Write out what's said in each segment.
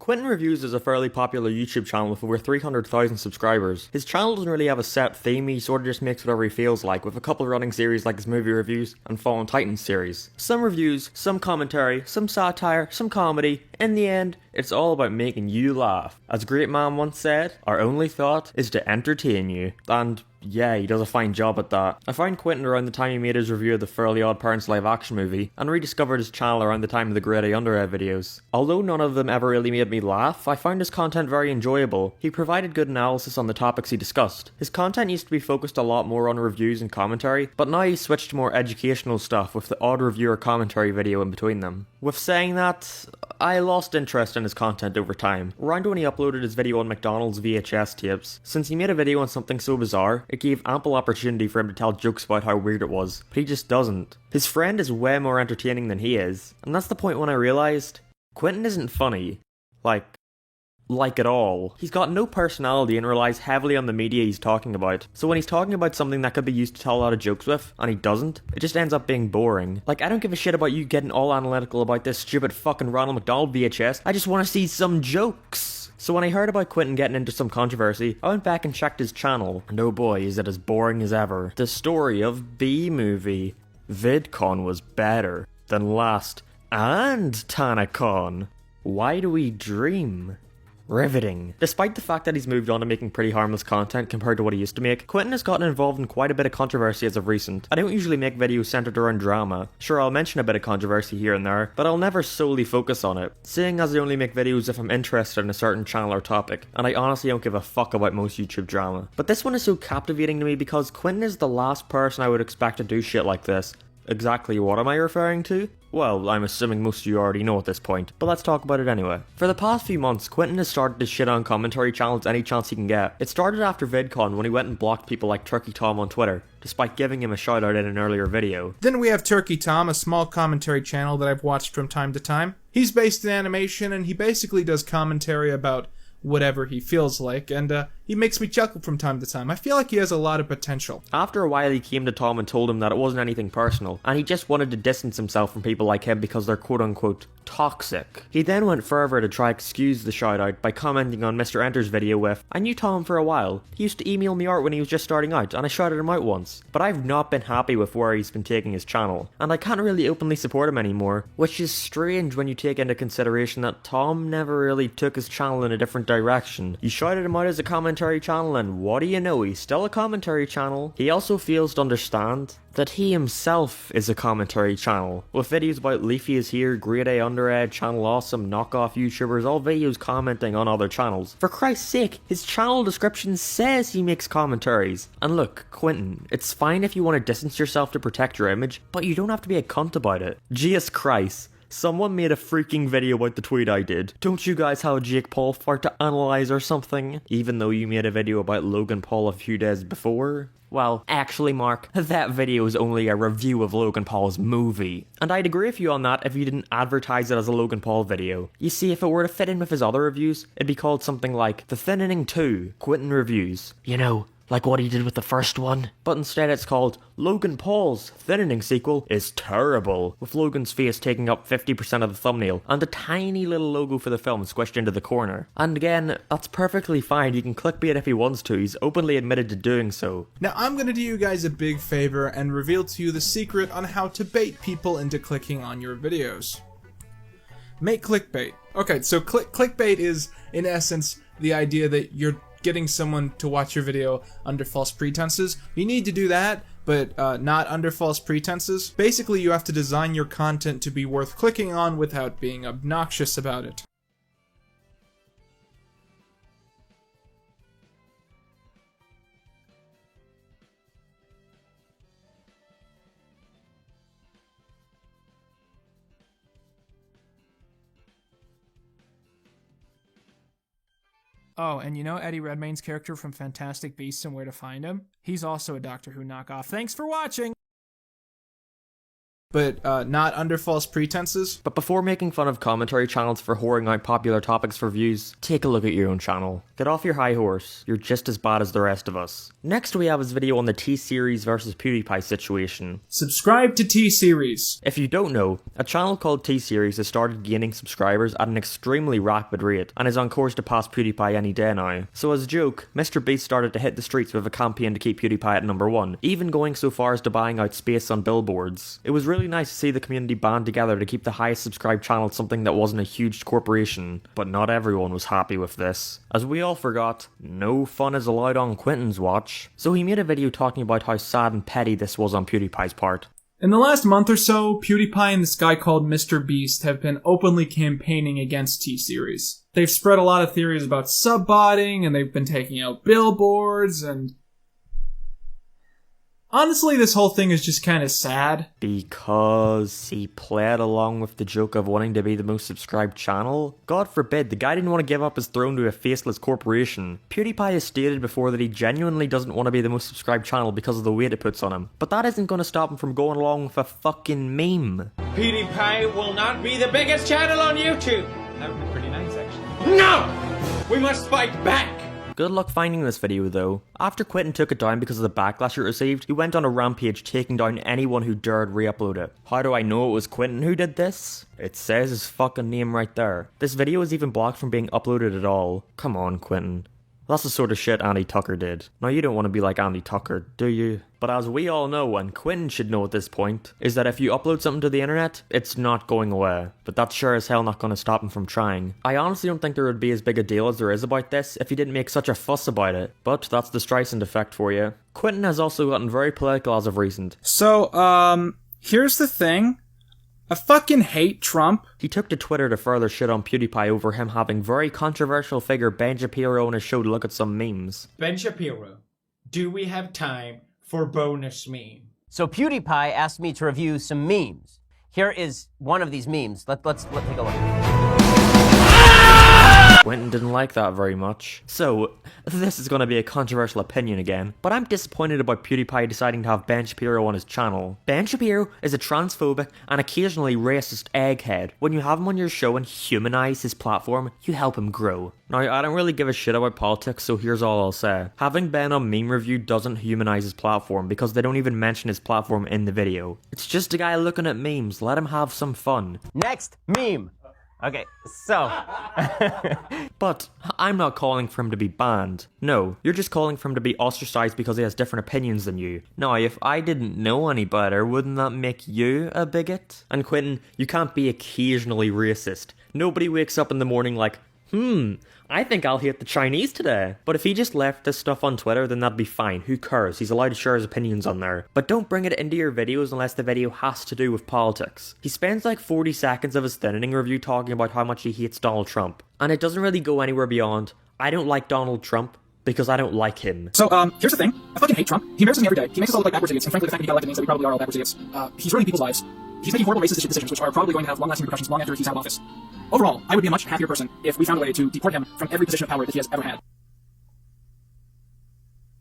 Quinton Reviews is a fairly popular YouTube channel with over 300,000 subscribers. His channel doesn't really have a set theme, he sort of just makes whatever he feels like, with a couple running series like his movie reviews and Fallen Titans series. Some reviews, some commentary, some satire, some comedy. In the end, it's all about making you laugh. As Great Man once said, our only thought is to entertain you. And yeah, he does a fine job at that. I found Quinton around the time he made his review of the Fairly Odd Parents live action movie, and rediscovered his channel around the time of the Grade A Underhead videos. Although none of them ever really made me laugh, I found his content very enjoyable. He provided good analysis on the topics he discussed. His content used to be focused a lot more on reviews and commentary, but now he's switched to more educational stuff with the odd review or commentary video in between them. With saying that, I lost interest in his content over time. Around when he uploaded his video on McDonald's VHS tapes, since he made a video on something so bizarre, it gave ample opportunity for him to tell jokes about how weird it was, but he just doesn't. His friend is way more entertaining than he is, and that's the point when I realised, Quinton isn't funny. Like at all. He's got no personality and relies heavily on the media he's talking about. So when he's talking about something that could be used to tell a lot of jokes with, and he doesn't, it just ends up being boring. Like, I don't give a shit about you getting all analytical about this stupid fucking Ronald McDonald VHS, I just want to see some jokes. So when I heard about Quinton getting into some controversy, I went back and checked his channel, and oh boy, is it as boring as ever. The story of B-Movie. VidCon was better than last and TanaCon. Why do we dream? Riveting. Despite the fact that he's moved on to making pretty harmless content compared to what he used to make, Quinton has gotten involved in quite a bit of controversy as of recent. I don't usually make videos centered around drama. Sure, I'll mention a bit of controversy here and there, but I'll never solely focus on it, seeing as I only make videos if I'm interested in a certain channel or topic, and I honestly don't give a fuck about most YouTube drama. But this one is so captivating to me because Quinton is the last person I would expect to do shit like this. Exactly what am I referring to? Well, I'm assuming most of you already know at this point, but let's talk about it anyway. For the past few months, Quinton has started to shit on commentary channels any chance he can get. It started after VidCon when he went and blocked people like Turkey Tom on Twitter, despite giving him a shout out in an earlier video. Then we have Turkey Tom, a small commentary channel that I've watched from time to time. He's based in animation and he basically does commentary about whatever he feels like, and he makes me chuckle from time to time. I feel like he has a lot of potential. After a while he came to Tom and told him that it wasn't anything personal, and he just wanted to distance himself from people like him because they're quote-unquote toxic. He then went further to try excuse the shout-out by commenting on Mr. Enter's video with, I knew Tom for a while. He used to email me art when he was just starting out, and I shouted him out once. But I've not been happy with where he's been taking his channel, and I can't really openly support him anymore, which is strange when you take into consideration that Tom never really took his channel in a different direction. You shouted him out as a commentary channel, and what do you know, he's still a commentary channel. He also fails to understand that he himself is a commentary channel, with videos about Leafy is Here, Grade A Underhead, Channel Awesome, knockoff YouTubers, all videos commenting on other channels. For Christ's sake, his channel description says he makes commentaries. And look, Quinton, it's fine if you want to distance yourself to protect your image, but you don't have to be a cunt about it. Jesus Christ. Someone made a freaking video about the tweet I did. Don't you guys have a Jake Paul fart to analyze or something? Even though you made a video about Logan Paul a few days before? Well, actually Mark, that video is only a review of Logan Paul's movie. And I'd agree with you on that if you didn't advertise it as a Logan Paul video. You see, if it were to fit in with his other reviews, it'd be called something like The Thinning 2, Quinton Reviews. You know, like what he did with the first one. But instead it's called Logan Paul's Thinning sequel is terrible, with Logan's face taking up 50% of the thumbnail, and a tiny little logo for the film squished into the corner. And again, that's perfectly fine, he can clickbait if he wants to, he's openly admitted to doing so. Now I'm gonna do you guys a big favor and reveal to you the secret on how to bait people into clicking on your videos. Make clickbait. Okay, so clickbait is, in essence, the idea that you're getting someone to watch your video under false pretenses. You need to do that, but not under false pretenses. Basically, you have to design your content to be worth clicking on without being obnoxious about it. Oh, and you know Eddie Redmayne's character from Fantastic Beasts and Where to Find Him? He's also a Doctor Who knockoff. Thanks for watching! but not under false pretenses. But before making fun of commentary channels for whoring out popular topics for views, take a look at your own channel. Get off your high horse, you're just as bad as the rest of us. Next we have his video on the T-Series versus PewDiePie situation. Subscribe to T-Series. If you don't know, a channel called T-Series has started gaining subscribers at an extremely rapid rate, and is on course to pass PewDiePie any day now. So as a joke, Mr. Beast started to hit the streets with a campaign to keep PewDiePie at #1, even going so far as to buying out space on billboards. It was really nice to see the community band together to keep the highest subscribed channel something that wasn't a huge corporation, but not everyone was happy with this. As we all forgot, no fun is allowed on Quinton's watch, so he made a video talking about how sad and petty this was on PewDiePie's part. In the last month or so, PewDiePie and this guy called Mr. Beast have been openly campaigning against T-Series. They've spread a lot of theories about subbotting, and they've been taking out billboards, and honestly, this whole thing is just kind of sad. Because he played along with the joke of wanting to be the most subscribed channel? God forbid, the guy didn't want to give up his throne to a faceless corporation. PewDiePie has stated before that he genuinely doesn't want to be the most subscribed channel because of the weight it puts on him. But that isn't going to stop him from going along with a fucking meme. PewDiePie will not be the biggest channel on YouTube! That would be pretty nice, actually. No! We must fight back! Good luck finding this video though. After Quinton took it down because of the backlash it received, he went on a rampage taking down anyone who dared re-upload it. How do I know it was Quinton who did this? It says his fucking name right there. This video is even blocked from being uploaded at all. Come on, Quinton. That's the sort of shit Andy Tucker did. Now you don't want to be like Andy Tucker, do you? But as we all know, and Quinton should know at this point, is that if you upload something to the internet, it's not going away. But that's sure as hell not going to stop him from trying. I honestly don't think there would be as big a deal as there is about this if he didn't make such a fuss about it. But that's the Streisand effect for you. Quinton has also gotten very political as of recent. So, here's the thing. I fucking hate Trump. He took to Twitter to further shit on PewDiePie over him having very controversial figure Ben Shapiro on his show to look at some memes. Ben Shapiro, do we have time for bonus meme? So PewDiePie asked me to review some memes. Here is one of these memes. Let's take a look. Quinton didn't like that very much. So, this is going to be a controversial opinion again, but I'm disappointed about PewDiePie deciding to have Ben Shapiro on his channel. Ben Shapiro is a transphobic and occasionally racist egghead. When you have him on your show and humanize his platform, you help him grow. Now, I don't really give a shit about politics, so here's all I'll say. Having Ben on Meme Review doesn't humanize his platform because they don't even mention his platform in the video. It's just a guy looking at memes, let him have some fun. Next meme. Okay, so. But I'm not calling for him to be banned. No, you're just calling for him to be ostracized because he has different opinions than you. Now, if I didn't know any better, wouldn't that make you a bigot? And Quinton, you can't be occasionally racist. Nobody wakes up in the morning like, I think I'll hate the Chinese today. But if he just left this stuff on Twitter, then that'd be fine. Who cares? He's allowed to share his opinions on there. But don't bring it into your videos unless the video has to do with politics. He spends like 40 seconds of his thinning review talking about how much he hates Donald Trump. And it doesn't really go anywhere beyond, I don't like Donald Trump because I don't like him. So, here's the thing. I fucking hate Trump. He embarrasses me every day. He makes us all look like backwards idiots, and frankly, the fact that he got elected means that we probably are all backwards idiots. He's ruining people's lives. He's making horrible racist decisions, which are probably going to have long-lasting repercussions long after he's out of office. Overall, I would be a much happier person if we found a way to deport him from every position of power that he has ever had.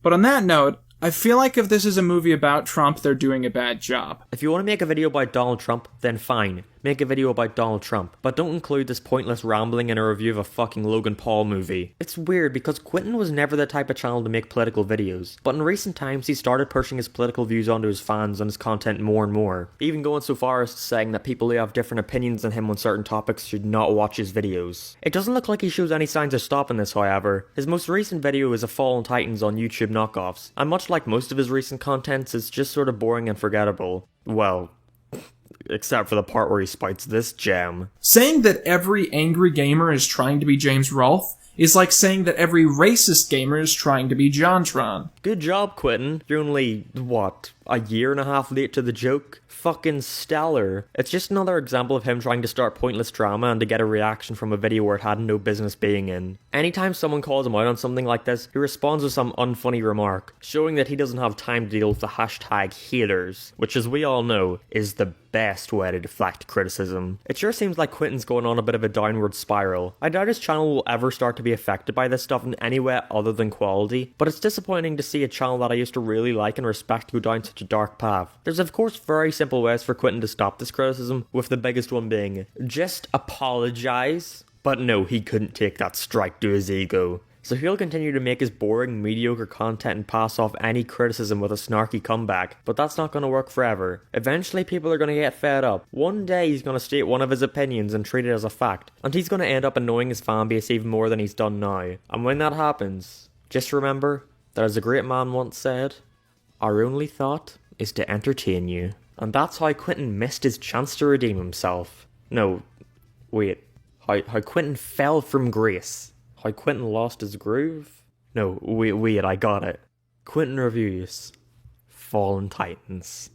But on that note, I feel like if this is a movie about Trump, they're doing a bad job. If you want to make a video about Donald Trump, then fine. Make a video about Donald Trump, but don't include this pointless rambling in a review of a fucking Logan Paul movie. It's weird because Quinton was never the type of channel to make political videos, but in recent times he started pushing his political views onto his fans and his content more and more, even going so far as to saying that people who have different opinions than him on certain topics should not watch his videos. It doesn't look like he shows any signs of stopping this, however. His most recent video is a Fallen Titans on YouTube knockoffs, and much like most of his recent contents, it's just sort of boring and forgettable. Well, except for the part where he spites this gem. Saying that every angry gamer is trying to be James Rolfe is like saying that every racist gamer is trying to be JonTron. Good job, Quinton. You're only, what, a year and a half late to the joke? Fucking stellar. It's just another example of him trying to start pointless drama and to get a reaction from a video where it had no business being in. Anytime someone calls him out on something like this, he responds with some unfunny remark, showing that he doesn't have time to deal with the hashtag haters, which as we all know, is the best way to deflect criticism. It sure seems like Quinton's going on a bit of a downward spiral. I doubt his channel will ever start to be affected by this stuff in any way other than quality, but it's disappointing to see a channel that I used to really like and respect go down such a dark path. There's of course very simple ways for Quinton to stop this criticism, with the biggest one being, just apologise. But no, he couldn't take that strike to his ego. So he'll continue to make his boring, mediocre content and pass off any criticism with a snarky comeback, but that's not going to work forever. Eventually people are going to get fed up. One day he's going to state one of his opinions and treat it as a fact, and he's going to end up annoying his fanbase even more than he's done now. And when that happens, just remember that, as a great man once said, our only thought is to entertain you. And that's how Quinton missed his chance to redeem himself. No, wait, how Quinton fell from grace. How Quinton lost his groove? No, wait, I got it. Quinton reviews Fallen Titans.